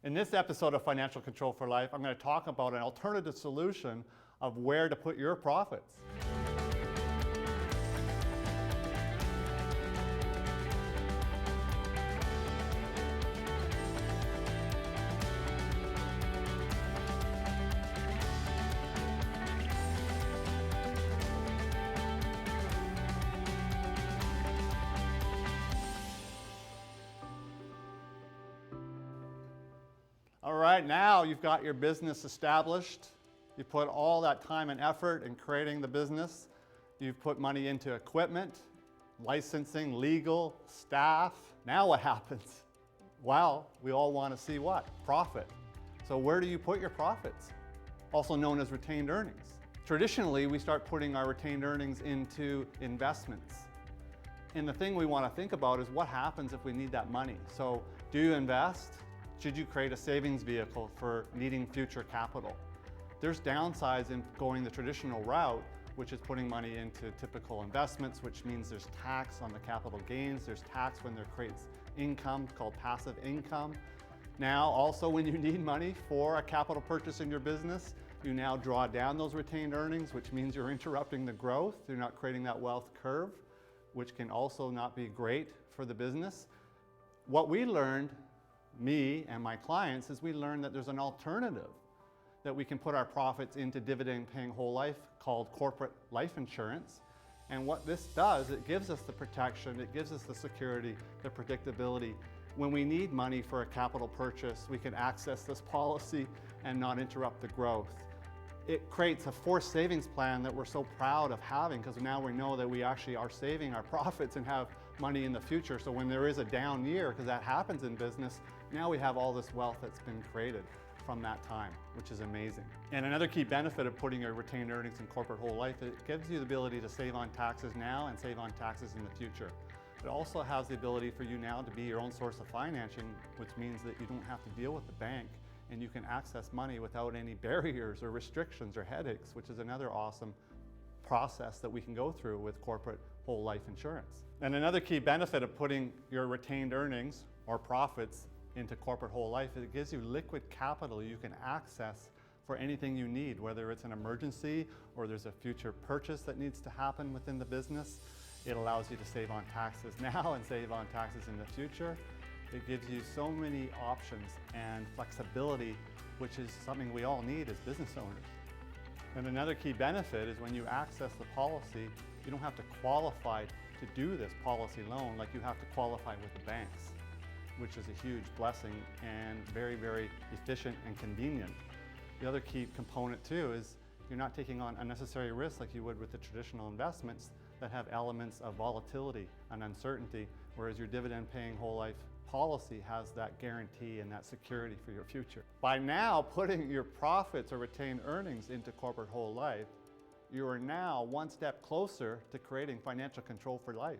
In this episode of Financial Control for Life, I'm going to talk about an alternative solution of where to put your profits. All right, now you've got your business established. You put all that time and effort in creating the business. You've put money into equipment, licensing, legal, staff. Now what happens? Well, we all want to see what? Profit. So where do you put your profits? Also known as retained earnings. Traditionally, we start putting our retained earnings into investments. And the thing we want to think about is what happens if we need that money. So do you invest? Should you create a savings vehicle for needing future capital? There's downsides in going the traditional route, which is putting money into typical investments, which means there's tax on the capital gains. There's tax when there creates income called passive income. Now, also when you need money for a capital purchase in your business, you now draw down those retained earnings, which means you're interrupting the growth. You're not creating that wealth curve, which can also not be great for the business. What we learned, me and my clients, is we learned that there's an alternative that we can put our profits into dividend-paying whole life called corporate life insurance. And what this does, it gives us the protection, it gives us the security, the predictability. When we need money for a capital purchase, we can access this policy and not interrupt the growth. It creates a forced savings plan that we're so proud of having, because now we know that we actually are saving our profits and have money in the future. So when there is a down year, because that happens in business, now we have all this wealth that's been created from that time, which is amazing. And another key benefit of putting your retained earnings in corporate whole life, it gives you the ability to save on taxes now and save on taxes in the future. It also has the ability for you now to be your own source of financing, which means that you don't have to deal with the bank and you can access money without any barriers or restrictions or headaches, which is another awesome process that we can go through with corporate whole life insurance. And another key benefit of putting your retained earnings or profits into corporate whole life, it gives you liquid capital you can access for anything you need, whether it's an emergency or there's a future purchase that needs to happen within the business. It allows you to save on taxes now and save on taxes in the future. It gives you so many options and flexibility, which is something we all need as business owners. And another key benefit is when you access the policy, you don't have to qualify to do this policy loan like you have to qualify with the banks, which is a huge blessing and very, very efficient and convenient. The other key component too is you're not taking on unnecessary risks like you would with the traditional investments that have elements of volatility and uncertainty, whereas your dividend-paying whole life policy has that guarantee and that security for your future. By now putting your profits or retained earnings into corporate whole life, you are now one step closer to creating financial control for life.